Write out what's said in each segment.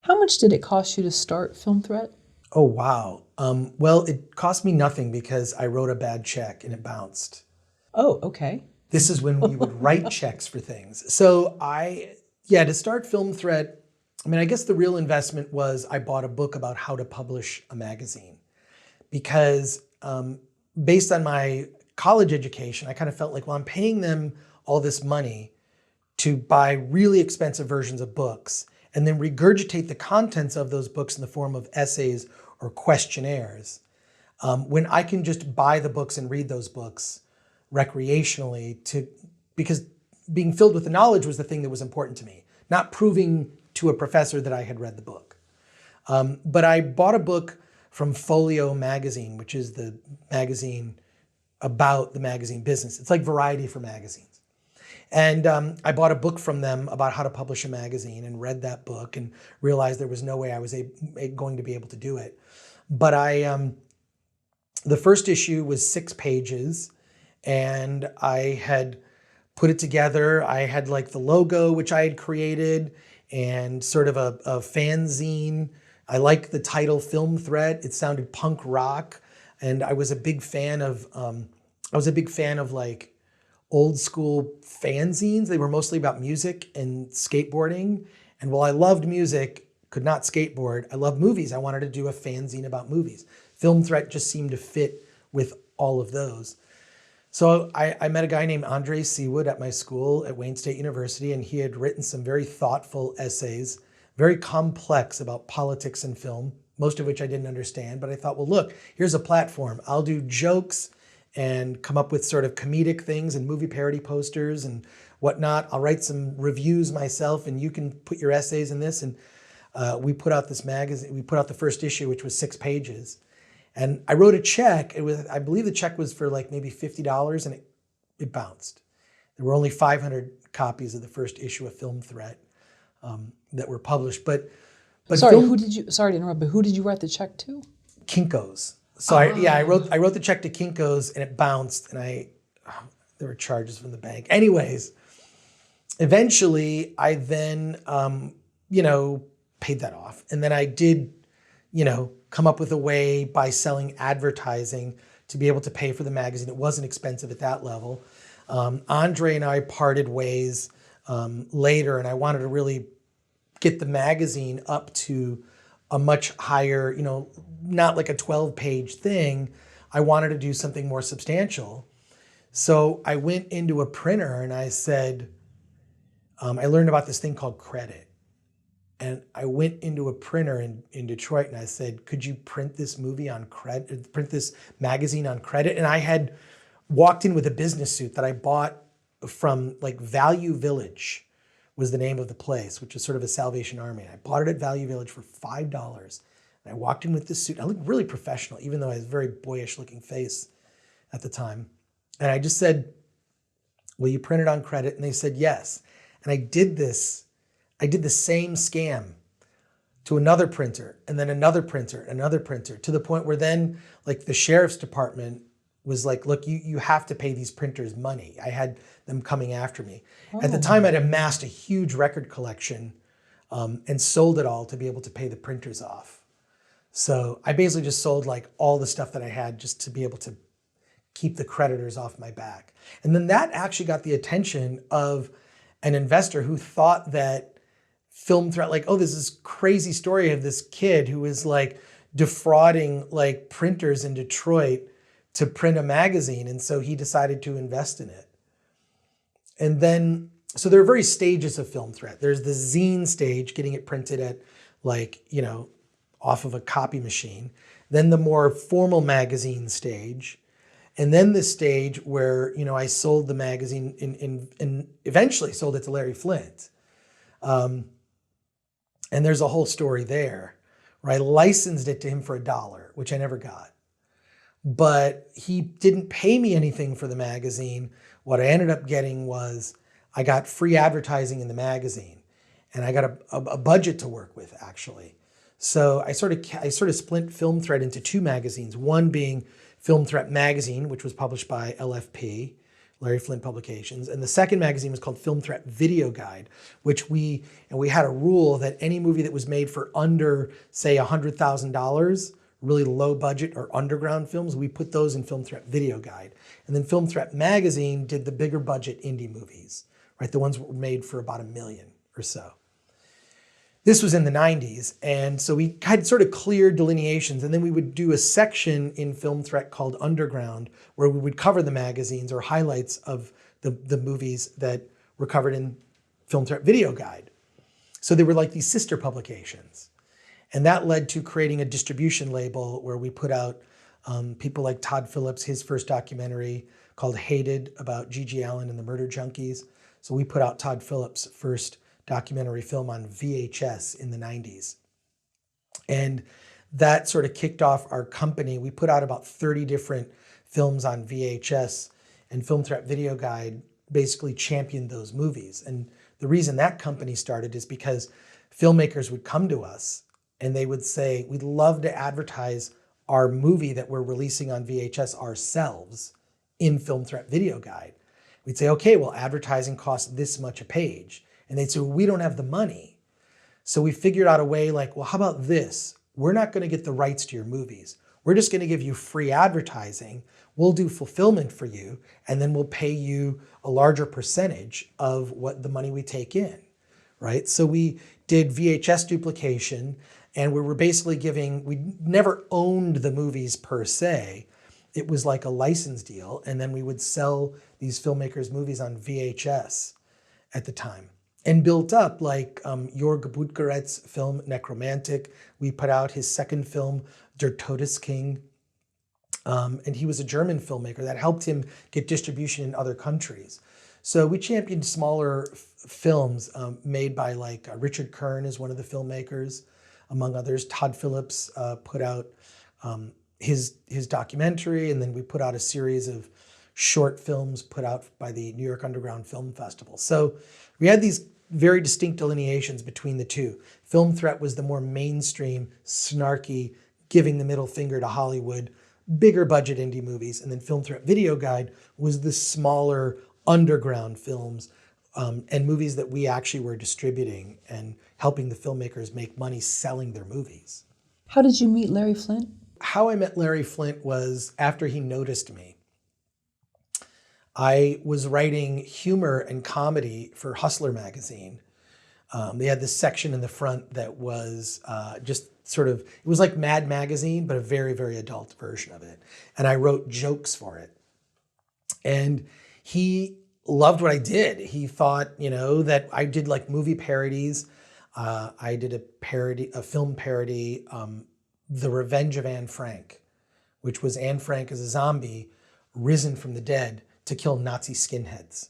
How much did it cost you to start Film Threat? Oh, wow. Well, it cost me nothing because I wrote a bad check and it bounced. Oh, okay. This is when we would write checks for things. So to start Film Threat, I mean, I guess the real investment was I bought a book about how to publish a magazine because based on my college education, I kind of felt like, well, I'm paying them all this money to buy really expensive versions of books and then regurgitate the contents of those books in the form of essays or questionnaires, when I can just buy the books and read those books recreationally because being filled with the knowledge was the thing that was important to me, not proving to a professor that I had read the book. But I bought a book from Folio magazine, which is the magazine about the magazine business. It's like Variety for magazines. And I bought a book from them about how to publish a magazine and read that book and realized there was no way I was going to be able to do it. But the first issue was 6 pages and I had put it together. I had like the logo, which I had created, and sort of a fanzine. I liked the title Film Threat. It sounded punk rock. And I was a big fan of, like old school fanzines. They were mostly about music and skateboarding. And while I loved music, could not skateboard, I loved movies. I wanted to do a fanzine about movies. Film Threat just seemed to fit with all of those. So I met a guy named Andre Seawood at my school at Wayne State University, and he had written some very thoughtful essays, very complex about politics and film, most of which I didn't understand. But I thought, well, look, here's a platform. I'll do jokes and come up with sort of comedic things and movie parody posters and whatnot. I'll write some reviews myself and you can put your essays in this. And we put out this magazine. We put out the first issue, which was 6 pages. And I wrote a check. I believe the check was for like maybe $50 and it bounced. There were only 500 copies of the first issue of Film Threat that were published. But sorry to interrupt, but who did you write the check to? Kinko's. So I wrote the check to Kinko's and it bounced, and there were charges from the bank. Anyways, eventually I then paid that off, and then I did come up with a way by selling advertising to be able to pay for the magazine. It wasn't expensive at that level. Andre and I parted ways later, and I wanted to really get the magazine up to a much higher, not like a 12-page thing. I wanted to do something more substantial. So I went into a printer and I said, I learned about this thing called credit. And I went into a printer in Detroit and I said, could you print this movie on credit, print this magazine on credit? And I had walked in with a business suit that I bought from like Value Village was the name of the place, which is sort of a Salvation Army. And I bought it at Value Village for $5. And I walked in with this suit. I looked really professional, even though I had a very boyish looking face at the time. And I just said, will you print it on credit? And they said, yes. And I did the same scam to another printer and then another printer, to the point where then like the sheriff's department was like, look, you have to pay these printers money. I had them coming after me. Oh. At the time, I'd amassed a huge record collection and sold it all to be able to pay the printers off. So I basically just sold like all the stuff that I had just to be able to keep the creditors off my back. And then that actually got the attention of an investor who thought that Film Threat, like, oh, there's this crazy story of this kid who is like defrauding like printers in Detroit to print a magazine. And so he decided to invest in it. And then, so there are various stages of Film Threat. There's the zine stage, getting it printed at like, off of a copy machine. Then the more formal magazine stage. And then the stage where, I sold the magazine and eventually sold it to Larry Flynt. And there's a whole story there where I licensed it to him for $1, which I never got. But he didn't pay me anything for the magazine. What I ended up getting was I got free advertising in the magazine, and I got a budget to work with, actually. So I sort of split Film Threat into 2 magazines, one being Film Threat Magazine, which was published by LFP, Larry Flynt Publications. And the second magazine was called Film Threat Video Guide, which we had a rule that any movie that was made for under, say, $100,000, really low budget or underground films, we put those in Film Threat Video Guide. And then Film Threat Magazine did the bigger budget indie movies, right? The ones that were made for about $1 million or so. This was in the 90s, and so we had sort of clear delineations, and then we would do a section in Film Threat called Underground, where we would cover the magazines or highlights of the movies that were covered in Film Threat Video Guide. So they were like these sister publications. And that led to creating a distribution label where we put out people like Todd Phillips, his first documentary called Hated, about Gigi Allen and the murder junkies. So we put out Todd Phillips' first documentary film on VHS in the 90s. And that sort of kicked off our company. We put out about 30 different films on VHS, and Film Threat Video Guide basically championed those movies. And the reason that company started is because filmmakers would come to us and they would say, we'd love to advertise our movie that we're releasing on VHS ourselves in Film Threat Video Guide. We'd say, okay, well, advertising costs this much a page. And they'd say, well, we don't have the money. So we figured out a way like, well, how about this? We're not going to get the rights to your movies. We're just going to give you free advertising. We'll do fulfillment for you, and then we'll pay you a larger percentage of what the money we take in, right? So we did VHS duplication, and we were basically we never owned the movies per se. It was like a license deal, and then we would sell these filmmakers' movies on VHS at the time. And built up like Jörg Butgeretz's film Necromantic. We put out his second film, Der Todesking. And he was a German filmmaker that helped him get distribution in other countries. So we championed smaller films made by like Richard Kern is one of the filmmakers, among others. Todd Phillips put out his documentary, and then we put out a series of short films put out by the New York Underground Film Festival. So we had these very distinct delineations between the two. Film Threat was the more mainstream, snarky, giving the middle finger to Hollywood, bigger budget indie movies. And then Film Threat Video Guide was the smaller underground films and movies that we actually were distributing and helping the filmmakers make money selling their movies. How did you meet Larry Flynt? How I met Larry Flynt was after he noticed me. I was writing humor and comedy for Hustler magazine. They had this section in the front that was just sort of, it was like Mad Magazine, but a very, very adult version of it. And I wrote jokes for it. And he loved what I did. He thought, that I did like movie parodies. I did a film parody, The Revenge of Anne Frank, which was Anne Frank as a zombie risen from the dead to kill Nazi skinheads.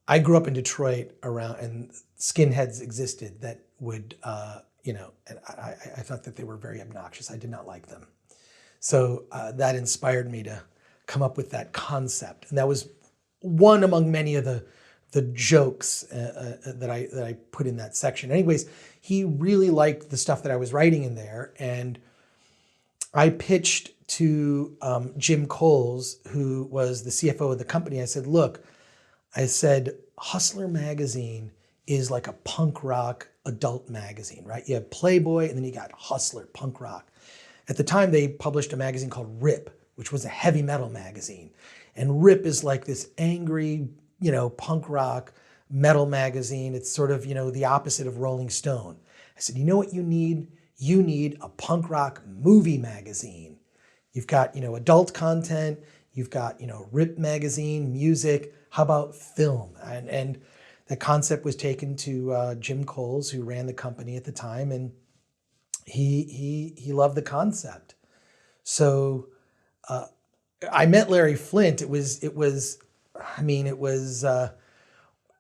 I grew up in Detroit and skinheads existed that would, and I thought that they were very obnoxious. I did not like them. So that inspired me to come up with that concept. And that was one among many of the jokes that I put in that section. Anyways, he really liked the stuff that I was writing in there. And I pitched to Jim Coles, who was the CFO of the company. I said, look, Hustler magazine is like a punk rock adult magazine, right? You have Playboy and then you got Hustler, punk rock. At the time, they published a magazine called Rip, which was a heavy metal magazine. And Rip is like this angry, punk rock metal magazine. It's sort of, the opposite of Rolling Stone. I said, you know what you need? You need a punk rock movie magazine. You've got, adult content, you've got, Rip magazine, music, how about film? And the concept was taken to Jim Coles, who ran the company at the time, and he loved the concept. So I met Larry Flynt. It was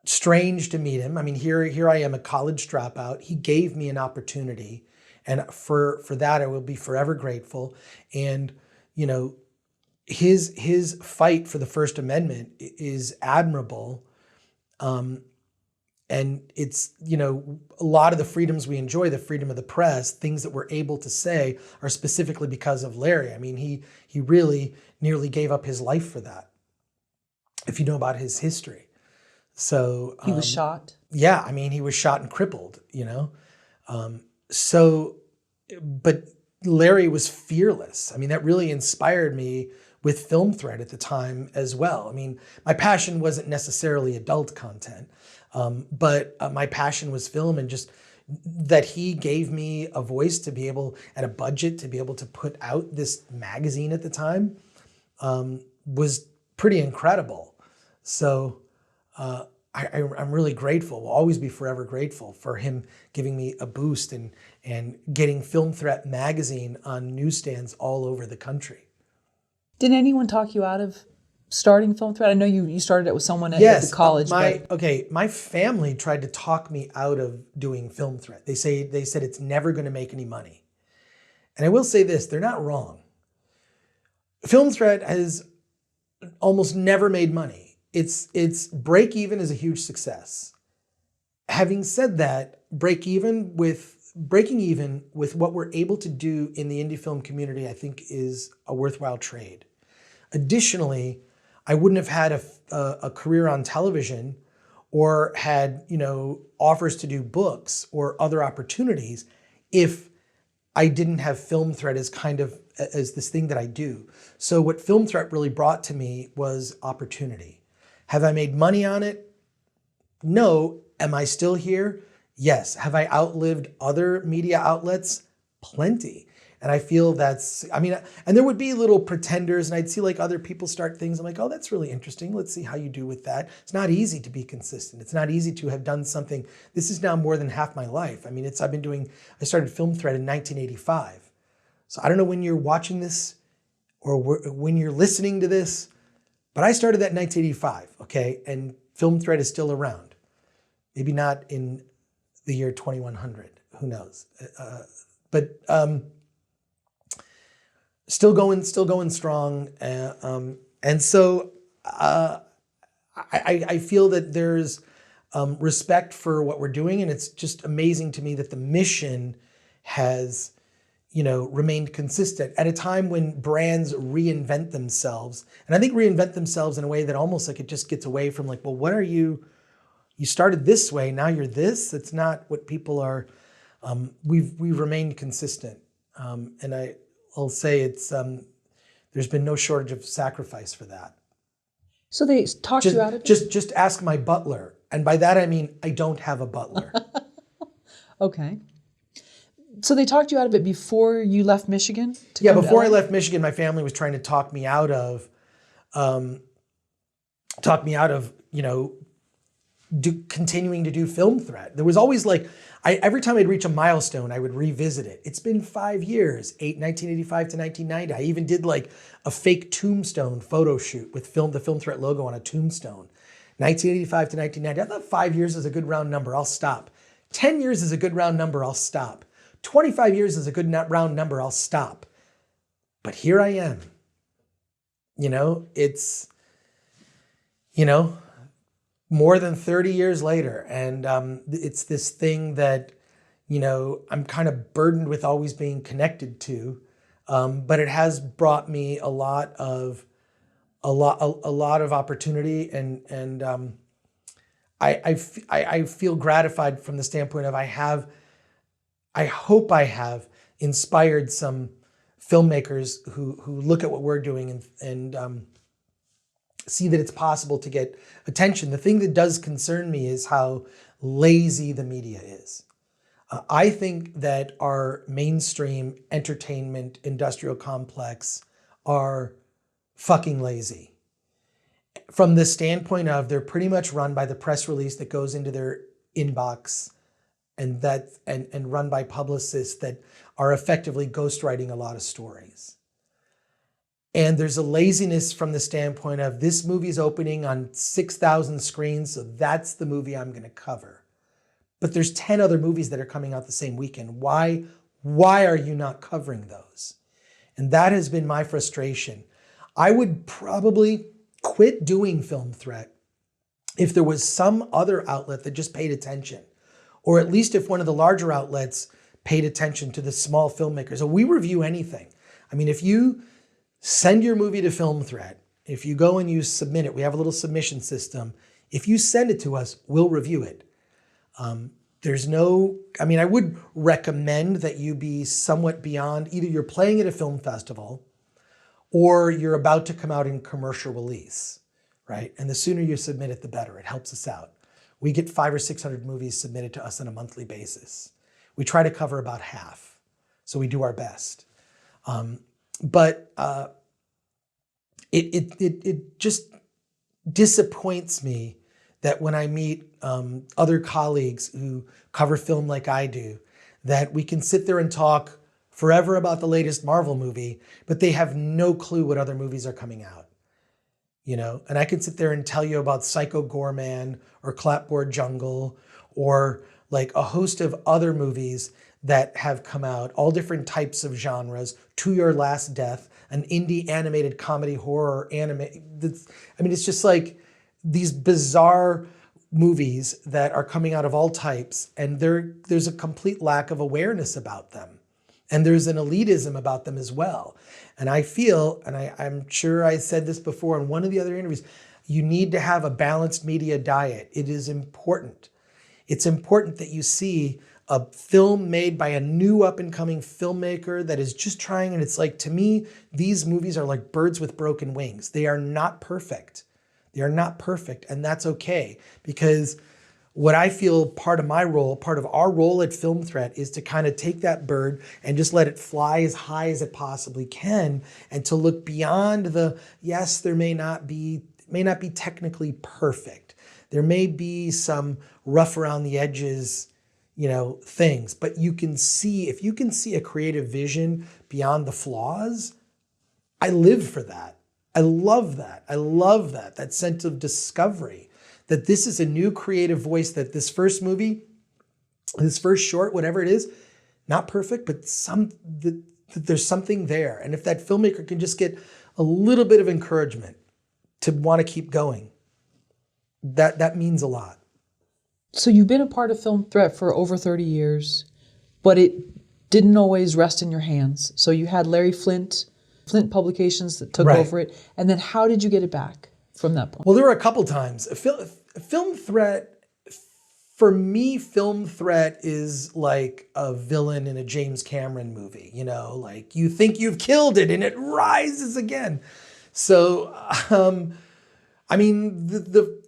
strange to meet him. I mean, here I am, a college dropout. He gave me an opportunity, and for that I will be forever grateful. And his fight for the First Amendment is admirable. And it's, a lot of the freedoms we enjoy, the freedom of the press, things that we're able to say are specifically because of Larry. I mean, he really nearly gave up his life for that. if you know about his history. So He was shot. yeah, I mean, he was shot and crippled, you know. So, but Larry was fearless. I mean, that really inspired me with Film Thread at the time as well. I mean, my passion wasn't necessarily adult content, but my passion was film, and just that he gave me a voice to be able, and a budget to be able to put out this magazine at the time, was pretty incredible. So I'm really grateful, will always be forever grateful for him giving me a boost and getting Film Threat magazine on newsstands all over the country. Did anyone talk you out of starting Film Thread? I know you started it with someone at the college. My family tried to talk me out of doing Film Thread. They said it's never going to make any money. And I will say this, they're not wrong. Film Thread has almost never made money. Its break even is a huge success. Having said that, breaking even with what we're able to do in the indie film community, I think is a worthwhile trade. Additionally, I wouldn't have had a career on television or had, you know, offers to do books or other opportunities if I didn't have Film Thread as this thing that I do. So what Film Thread really brought to me was opportunity. Have I made money on it? No. Am I still here? Yes. Have I outlived other media outlets? Plenty. And I feel and there would be little pretenders, and I'd see like other people start things. I'm like, oh, that's really interesting. Let's see how you do with that. It's not easy to be consistent. It's not easy to have done something. This is now more than half my life. I mean, I started Film Thread in 1985. So I don't know when you're watching this or when you're listening to this, but I started that in 1985, okay? And Film Thread is still around. Maybe not in the year 2100, who knows? But still going strong. And so I feel that there's respect for what we're doing, and it's just amazing to me that the mission has, you know, remained consistent at a time when brands reinvent themselves. And I think reinvent themselves in a way that almost like it just gets away from like, well, what are you started this way, now you're this. It's not what people are. We've remained consistent. And I'll say it's, there's been no shortage of sacrifice for that. So they talked you out of it? Just ask my butler. And by that, I mean, I don't have a butler. Okay. So they talked you out of it before you left Michigan? Before I left Michigan, my family was trying to talk me out of, you know, continuing to do Film Thread. There was always like, every time I'd reach a milestone, I would revisit it. It's been 5 years, 1985 to 1990. I even did like a fake tombstone photo shoot with the Film Thread logo on a tombstone. 1985 to 1990. I thought 5 years is a good round number. I'll stop. 10 years is a good round number. I'll stop. 25 years is a good round number. I'll stop. But here I am. You know, it's, you know, more than 30 years later. And it's this thing that, you know, I'm kind of burdened with always being connected to. But it has brought me a lot of opportunity, and I feel gratified from the standpoint of I hope I have inspired some filmmakers who look at what we're doing and see that it's possible to get attention. The thing that does concern me is how lazy the media is. I think that our mainstream entertainment industrial complex are fucking lazy. From the standpoint of they're pretty much run by the press release that goes into their inbox and run by publicists that are effectively ghostwriting a lot of stories. And there's a laziness from the standpoint of this movie's opening on 6,000 screens, so that's the movie I'm going to cover. But there's 10 other movies that are coming out the same weekend. Why are you not covering those? And that has been my frustration. I would probably quit doing Film Threat if there was some other outlet that just paid attention. Or at least if one of the larger outlets paid attention to the small filmmakers. So we review anything. I mean, if you send your movie to Film Threat If you go and you submit it, we have a little submission system. If you send it to us, we'll review it. I would recommend that you be somewhat beyond, either you're playing at a film festival or you're about to come out in commercial release, right? And the sooner you submit it, the better. It helps us out. We get 500 or 600 movies submitted to us on a monthly basis. We try to cover about half, so we do our best. But it just disappoints me that when I meet other colleagues who cover film like I do, that we can sit there and talk forever about the latest Marvel movie, but they have no clue what other movies are coming out. You know, and I can sit there and tell you about Psycho Gorman or Clapboard Jungle or like a host of other movies that have come out, all different types of genres, To Your Last Death, an indie animated comedy horror anime. It's just like these bizarre movies that are coming out of all types, and there's a complete lack of awareness about them. And there's an elitism about them as well. And I feel, and I'm sure I said this before in one of the other interviews, you need to have a balanced media diet. It is important. It's important that you see a film made by a new up-and-coming filmmaker that is just trying, and it's like, to me, these movies are like birds with broken wings. They are not perfect. They are not perfect, and that's okay, because what I feel part of my role, part of our role at Film Threat, is to kind of take that bird and just let it fly as high as it possibly can, and to look beyond the, yes, there may not be technically perfect. There may be some rough around the edges, things, but you can see, if you can see a creative vision beyond the flaws, I live for that. I love that. I love that sense of discovery, that this is a new creative voice, that this first movie, this first short, whatever it is, not perfect, but that there's something there. And if that filmmaker can just get a little bit of encouragement to want to keep going, that means a lot. So you've been a part of Film Threat for over 30 years, but it didn't always rest in your hands. So you had Larry Flynt Publications that took over it. And then how did you get it back from that point? Well, there were a couple times. Film Threat, for me, Film Threat is like a villain in a James Cameron movie. Like you think you've killed it and it rises again. So,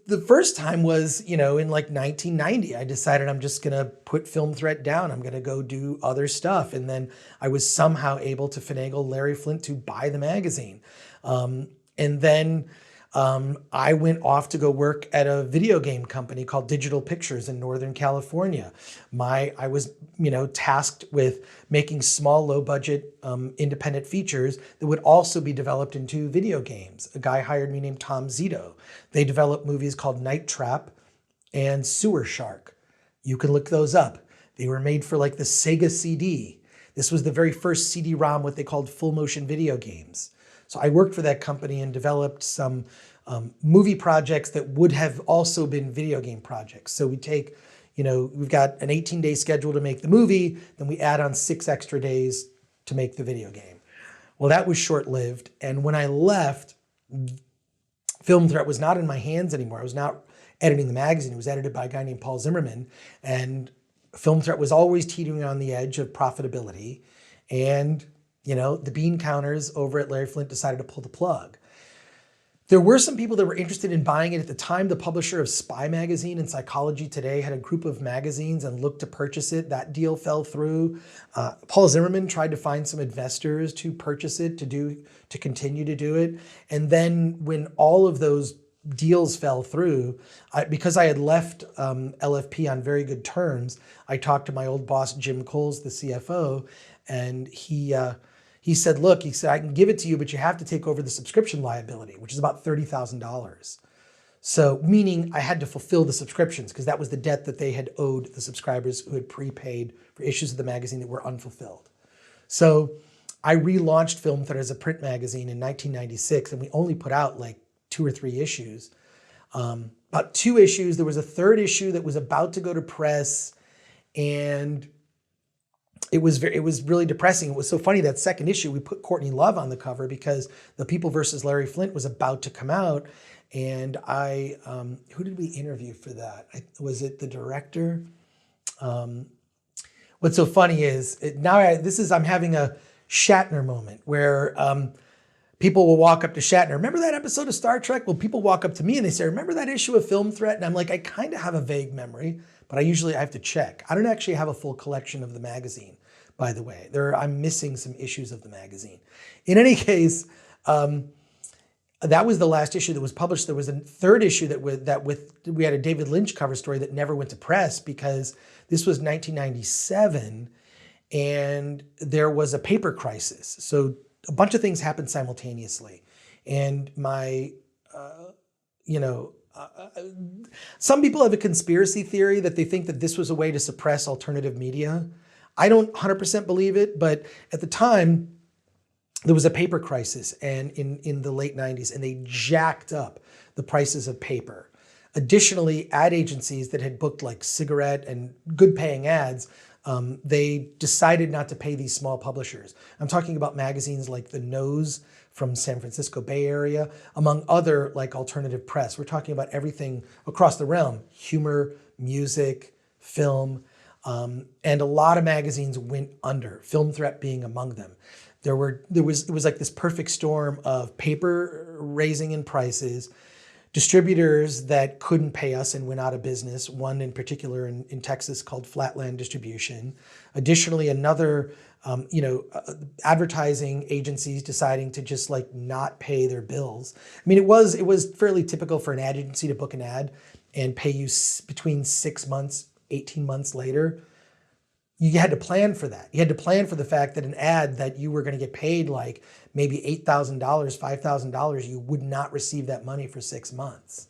the first time was, in like 1990, I decided I'm just going to put Film Threat down. I'm going to go do other stuff. And then I was somehow able to finagle Larry Flynt to buy the magazine. And then I went off to go work at a video game company called Digital Pictures in Northern California. I was, tasked with making small, low-budget independent features that would also be developed into video games. A guy hired me named Tom Zito. They developed movies called Night Trap and Sewer Shark. You can look those up. They were made for like the Sega CD. This was the very first CD-ROM, what they called full motion video games. So I worked for that company and developed some movie projects that would have also been video game projects. So we take, we've got an 18-day schedule to make the movie, then we add on 6 extra days to make the video game. Well, that was short-lived. And when I left, Film Threat was not in my hands anymore. I was not editing the magazine. It was edited by a guy named Paul Zimmerman. And Film Threat was always teetering on the edge of profitability. And the bean counters over at Larry Flynt decided to pull the plug. There were some people that were interested in buying it at the time. The publisher of Spy Magazine and Psychology Today had a group of magazines and looked to purchase it. That deal fell through. Paul Zimmerman tried to find some investors to purchase it, to continue to do it. And then when all of those deals fell through, because I had left LFP on very good terms, I talked to my old boss, Jim Coles, the CFO, and he said, look, I can give it to you, but you have to take over the subscription liability, which is about $30,000. So meaning I had to fulfill the subscriptions because that was the debt that they had owed the subscribers who had prepaid for issues of the magazine that were unfulfilled. So I relaunched Film Threat as a print magazine in 1996, and we only put out like 2 or 3 issues. About 2 issues. There was a 3rd issue that was about to go to press, and it was really depressing. It was so funny that second issue we put Courtney Love on the cover because The People versus Larry Flynt was about to come out, and I who did we interview for that? Was it the director? What's so funny is I'm having a Shatner moment where people will walk up to Shatner. Remember that episode of Star Trek? Well, people walk up to me and they say, "Remember that issue of Film Threat?" And I'm like, I kind of have a vague memory, but I have to check. I don't actually have a full collection of the magazine, by the way. I'm missing some issues of the magazine. In any case, that was the last issue that was published. There was a third issue we had a David Lynch cover story that never went to press because this was 1997 and there was a paper crisis. So a bunch of things happened simultaneously. And some people have a conspiracy theory that they think that this was a way to suppress alternative media. I don't 100% believe it, but at the time, there was a paper crisis and in the late 90s, and they jacked up the prices of paper. Additionally, ad agencies that had booked like cigarette and good paying ads, they decided not to pay these small publishers. I'm talking about magazines like The Nose from San Francisco Bay Area, among other like alternative press. We're talking about everything across the realm: humor, music, film, and a lot of magazines went under, Film Threat being among them. It was like this perfect storm of paper raising in prices, distributors that couldn't pay us and went out of business, one in particular in Texas called Flatland Distribution. Additionally, another, advertising agencies deciding to just like not pay their bills. I mean, it was fairly typical for an ad agency to book an ad and pay you between 6 months, 18 months later. You had to plan for that. You had to plan for the fact that an ad that you were going to get paid like maybe $8,000, $5,000, you would not receive that money for 6 months.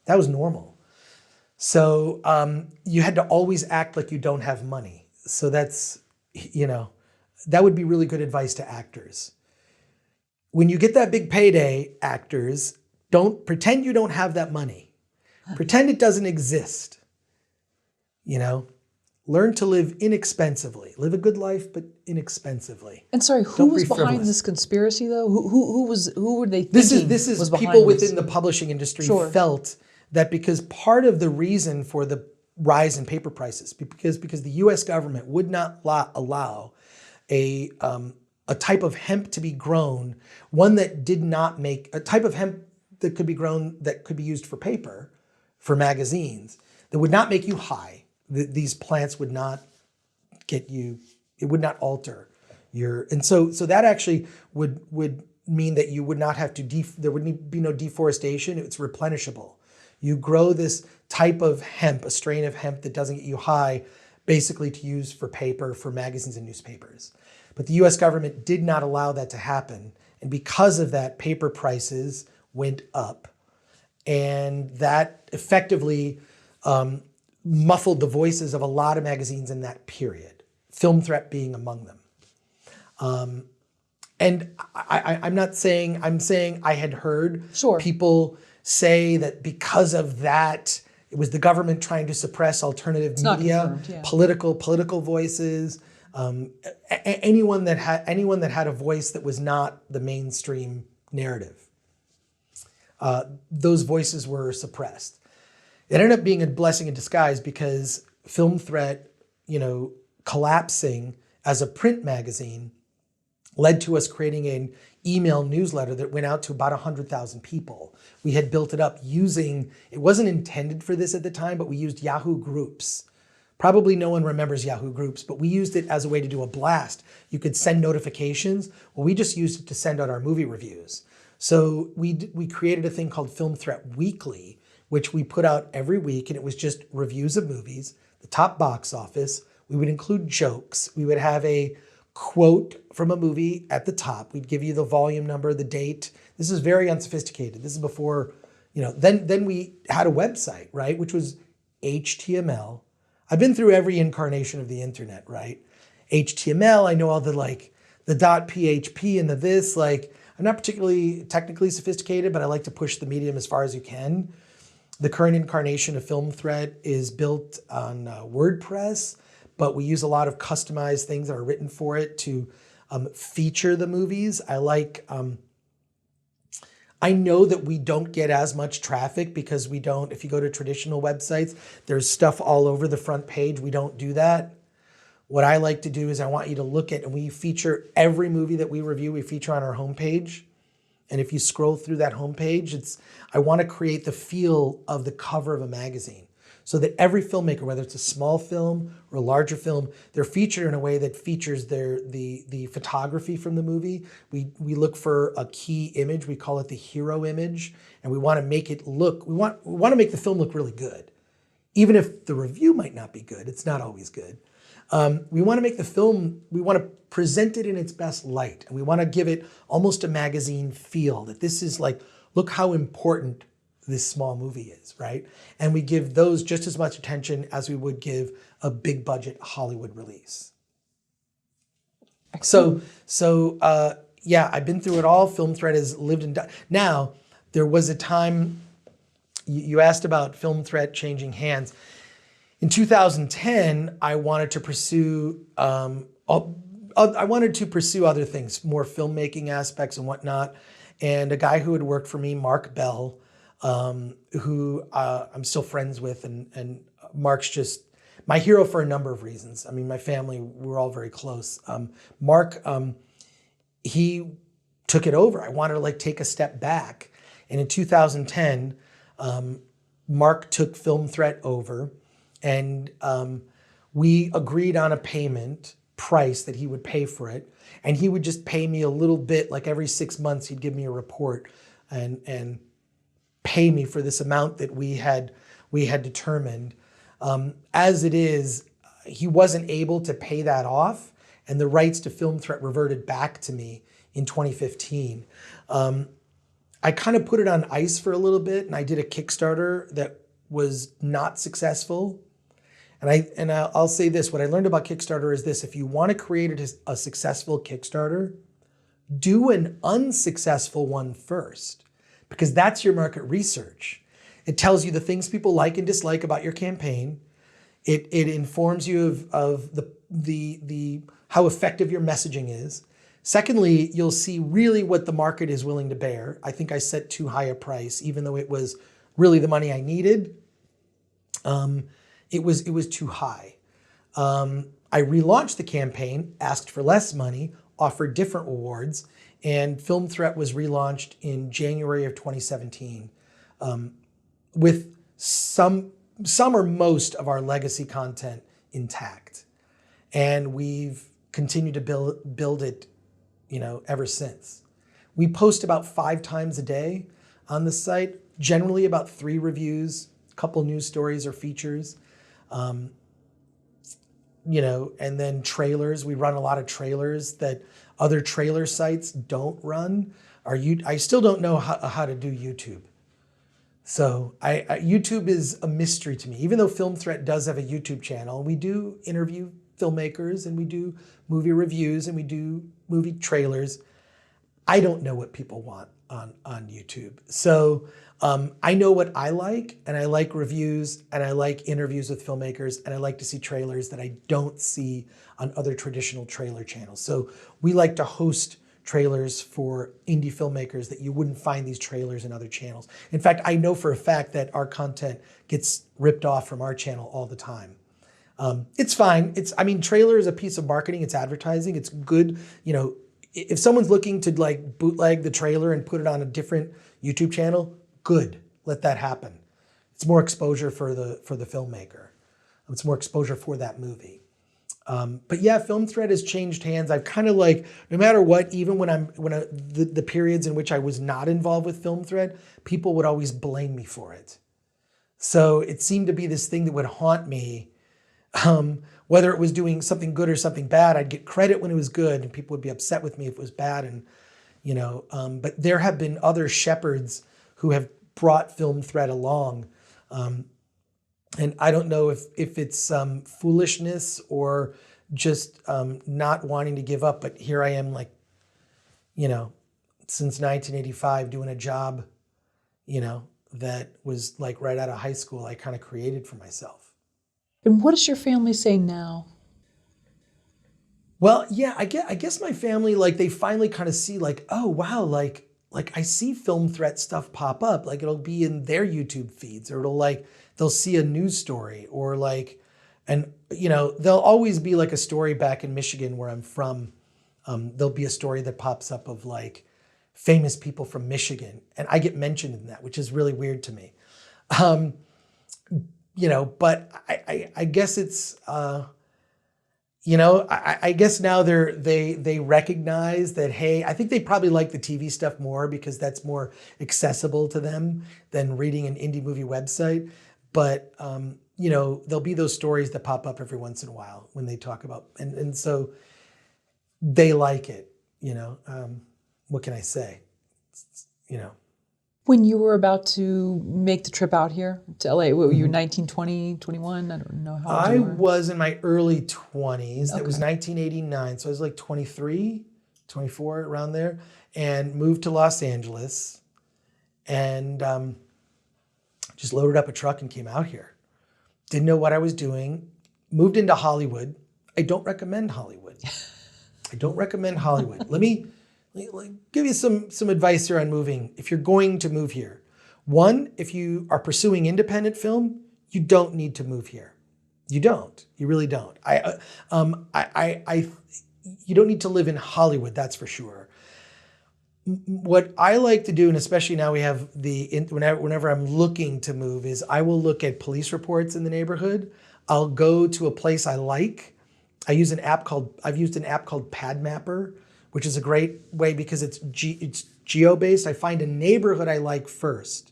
That was normal. So you had to always act like you don't have money. So that's, that would be really good advice to actors. When you get that big payday, actors, don't pretend you don't have that money. Pretend it doesn't exist. Learn to live inexpensively. Live a good life, but inexpensively. And sorry, who was behind this conspiracy, though? Who were they thinking? This is people within the publishing industry felt that because part of the reason for the rise in paper prices, because the U.S. government would not allow a type of hemp to be grown, one that did not make a type of hemp that could be grown that could be used for paper, for magazines, that would not make you high. These plants would not get you, it would not alter your, and so that actually would mean that you would not have to, there would be no deforestation, it's replenishable. You grow this type of hemp, a strain of hemp that doesn't get you high, basically to use for paper, for magazines and newspapers. But the US government did not allow that to happen. And because of that, paper prices went up. And that effectively, muffled the voices of a lot of magazines in that period, Film Threat being among them. And I'm saying I had heard people say that because of that, it was the government trying to suppress alternative media, political voices, anyone that had a voice that was not the mainstream narrative. Those voices were suppressed. It ended up being a blessing in disguise because Film Threat, collapsing as a print magazine led to us creating an email newsletter that went out to about 100,000 people. We had built it up using, it wasn't intended for this at the time, but we used Yahoo Groups. Probably no one remembers Yahoo Groups, but we used it as a way to do a blast. You could send notifications. Well, we just used it to send out our movie reviews. So we created a thing called Film Threat Weekly, which we put out every week, and it was just reviews of movies, the top box office. We would include jokes. We would have a quote from a movie at the top. We'd give you the volume number, the date. This is very unsophisticated. This is before, then we had a website, right? Which was HTML. I've been through every incarnation of the internet, right? HTML, I know all the .php and the this, I'm not particularly technically sophisticated, but I like to push the medium as far as you can. The current incarnation of Film Threat is built on WordPress, but we use a lot of customized things that are written for it to feature the movies. I know that we don't get as much traffic because if you go to traditional websites, there's stuff all over the front page. We don't do that. What I like to do is I want you to look at, and we feature every movie that we review, we feature on our homepage. And if you scroll through that homepage, I want to create the feel of the cover of a magazine so that every filmmaker, whether it's a small film or a larger film, they're featured in a way that features the photography from the movie. We look for a key image. We call it the hero image. And we want to make it look, we want to make the film look really good. Even if the review might not be good, it's not always good. We want to make the film, we want to present it in its best light. And we want to give it almost a magazine feel, that this is like, look how important this small movie is, right? And we give those just as much attention as we would give a big budget Hollywood release. So yeah, I've been through it all. Film Thread has lived and died. Now, there was a time, you asked about Film Thread changing hands. In 2010, I wanted to pursue other things, more filmmaking aspects and whatnot. And a guy who had worked for me, Mark Bell, who I'm still friends with, and Mark's just my hero for a number of reasons. I mean, my family, we're all very close. Mark, he took it over. I wanted to take a step back. And in 2010, Mark took Film Threat over. And we agreed on a payment price that he would pay for it. And he would just pay me a little bit, like every 6 months, he'd give me a report and pay me for this amount that we had determined. As it is, he wasn't able to pay that off, and the rights to Film Threat reverted back to me in 2015. I kind of put it on ice for a little bit, and I did a Kickstarter that was not successful. And I'll say this, what I learned about Kickstarter is this: if you want to create a successful Kickstarter, do an unsuccessful one first, because that's your market research. It tells you the things people like and dislike about your campaign. It informs you of the how effective your messaging is. Secondly, you'll see really what the market is willing to bear. I think I set too high a price, even though it was really the money I needed. It was too high. I relaunched the campaign, asked for less money, offered different rewards, and Film Threat was relaunched in January of 2017 with some or most of our legacy content intact. And we've continued to build it, ever since. We post about 5 times a day on the site, generally about 3 reviews, a couple news stories or features. And then trailers. We run a lot of trailers that other trailer sites don't run. I still don't know how to do YouTube. So YouTube is a mystery to me. Even though Film Threat does have a YouTube channel, we do interview filmmakers and we do movie reviews and we do movie trailers. I don't know what people want on YouTube. So I know what I like, and I like reviews, and I like interviews with filmmakers, and I like to see trailers that I don't see on other traditional trailer channels. So we like to host trailers for indie filmmakers that you wouldn't find these trailers in other channels. In fact, I know for a fact that our content gets ripped off from our channel all the time. It's fine. Trailer is a piece of marketing. It's advertising. It's good. If someone's looking to bootleg the trailer and put it on a different YouTube channel, good. Let that happen. It's more exposure for the filmmaker. It's more exposure for that movie. But yeah, Film Thread has changed hands. I've kind of no matter what, even the periods in which I was not involved with Film Thread, people would always blame me for it. So it seemed to be this thing that would haunt me. Whether it was doing something good or something bad, I'd get credit when it was good, and people would be upset with me if it was bad. And but there have been other shepherds who have brought Film Thread along. And I don't know if it's foolishness or just not wanting to give up, but here I am since 1985 doing a job, that was right out of high school, I kind of created for myself. And what does your family say now? Well, yeah, I guess my family, like, they finally kind of see, like, oh wow, like I see film threat stuff pop up, like it'll be in their YouTube feeds, or it'll like they'll see a news story, or like, and there'll always be like a story back in Michigan where I'm from. There'll be a story that pops up of like famous people from Michigan, and I get mentioned in that, which is really weird to me. But I guess it's. I guess now they recognize that, hey, I think they probably like the TV stuff more because that's more accessible to them than reading an indie movie website. But, there'll be those stories that pop up every once in a while when they talk about, and so they like it, what can I say? When you were about to make the trip out here to LA, what were you, 19, 20, 21? I don't know how old you were. I was in my early 20s. Okay. It was 1989. So I was like 23, 24, around there, and moved to Los Angeles, and just loaded up a truck and came out here. Didn't know what I was doing. Moved into Hollywood. I don't recommend Hollywood. I don't recommend Hollywood. Let me give you some advice here on moving. If you're going to move here, one, if you are pursuing independent film, you don't need to move here. You don't. You really don't. You don't need to live in Hollywood. That's for sure. What I like to do, and especially now we have whenever I'm looking to move, is I will look at police reports in the neighborhood. I'll go to a place I like. I've used an app called PadMapper, which is a great way because it's geo-based. I find a neighborhood I like first.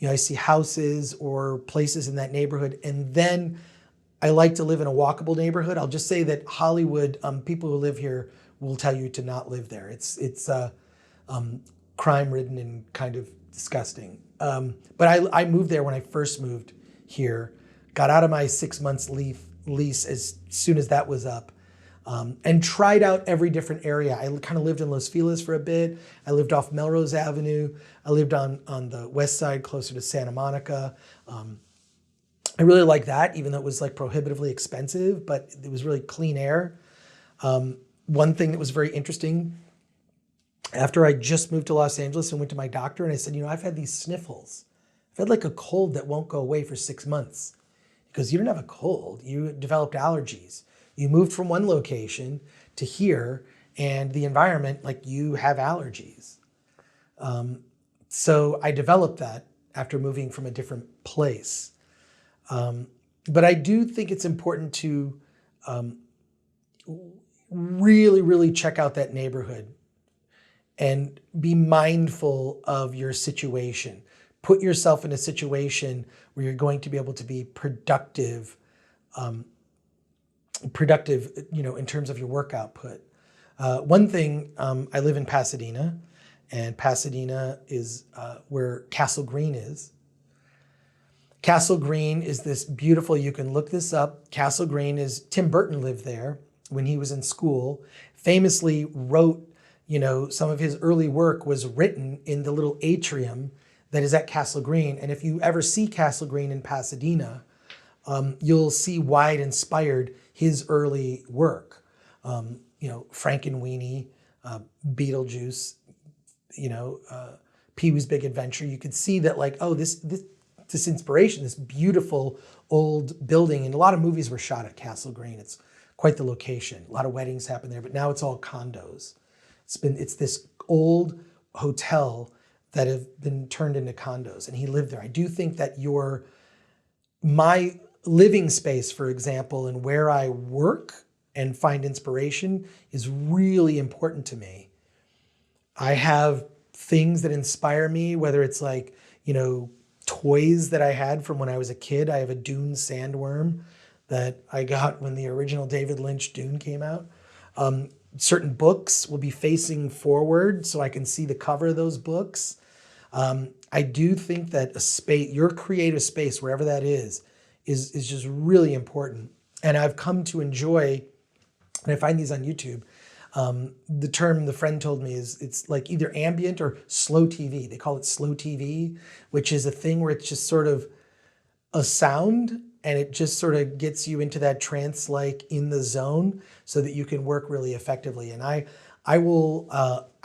I see houses or places in that neighborhood, and then I like to live in a walkable neighborhood. I'll just say that Hollywood, people who live here will tell you to not live there. It's crime-ridden and kind of disgusting. But I moved there when I first moved here, got out of my 6 months lease as soon as that was up. And tried out every different area. I kind of lived in Los Feliz for a bit. I lived off Melrose Avenue. I lived on the west side, closer to Santa Monica. I really liked that, even though it was like prohibitively expensive, but it was really clean air. One thing that was very interesting, after I just moved to Los Angeles and went to my doctor, and I said, I've had these sniffles. I've had like a cold that won't go away for 6 months. Because you didn't have a cold, you developed allergies. You moved from one location to here, and the environment, like, you have allergies. So I developed that after moving from a different place. But I do think it's important to really, really check out that neighborhood and be mindful of your situation. Put yourself in a situation where you're going to be able to be productive, in terms of your work output. One thing, I live in Pasadena, and Pasadena is where Castle Green is. Castle Green is this beautiful, you can look this up. Castle Green is, Tim Burton lived there when he was in school, famously wrote, some of his early work was written in the little atrium that is at Castle Green. And if you ever see Castle Green in Pasadena, you'll see why it inspired his early work. Frankenweenie, Beetlejuice, Pee-wee's Big Adventure. You could see that, like, oh, this inspiration, this beautiful old building, and a lot of movies were shot at Castle Green. It's quite the location. A lot of weddings happen there, but now it's all condos. It's this old hotel that have been turned into condos, and he lived there. I do think that my living space, for example, and where I work and find inspiration is really important to me. I have things that inspire me, whether it's like, toys that I had from when I was a kid. I have a Dune sandworm that I got when the original David Lynch Dune came out. Certain books will be facing forward so I can see the cover of those books. I do think that your creative space, wherever that is just really important. And I've come to enjoy, and I find these on YouTube, the term the friend told me is it's like either ambient or slow TV. They call it slow TV, which is a thing where it's just sort of a sound and it just sort of gets you into that trance-like in the zone so that you can work really effectively. And I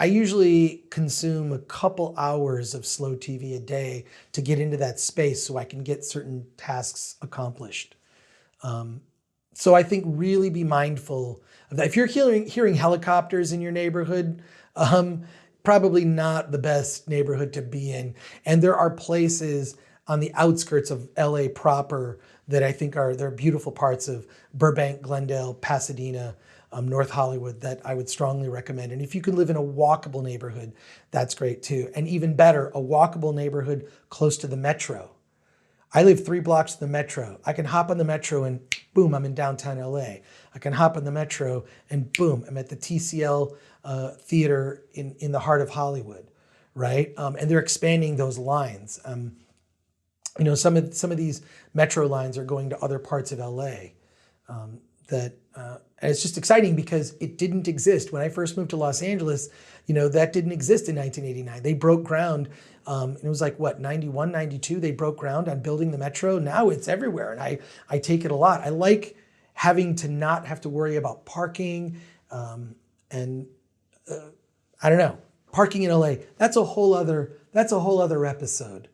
usually consume a couple hours of slow TV a day to get into that space so I can get certain tasks accomplished. So I think really be mindful of that. If you're hearing helicopters in your neighborhood, probably not the best neighborhood to be in. And there are places on the outskirts of LA proper that I think they're beautiful parts of Burbank, Glendale, Pasadena, North Hollywood that I would strongly recommend. And if you can live in a walkable neighborhood, that's great too. And even better, a walkable neighborhood close to the metro. I live 3 blocks from the metro. I can hop on the metro and boom, I'm in downtown LA. I can hop on the metro and boom, I'm at the TCL theater in the heart of Hollywood, right? And they're expanding those lines. Some of these metro lines are going to other parts of LA. And it's just exciting because it didn't exist. When I first moved to Los Angeles, that didn't exist in 1989. They broke ground. It was like, 91, 92, they broke ground on building the metro. Now it's everywhere, and I take it a lot. I like having to not have to worry about parking. I don't know, parking in LA, that's a whole other episode.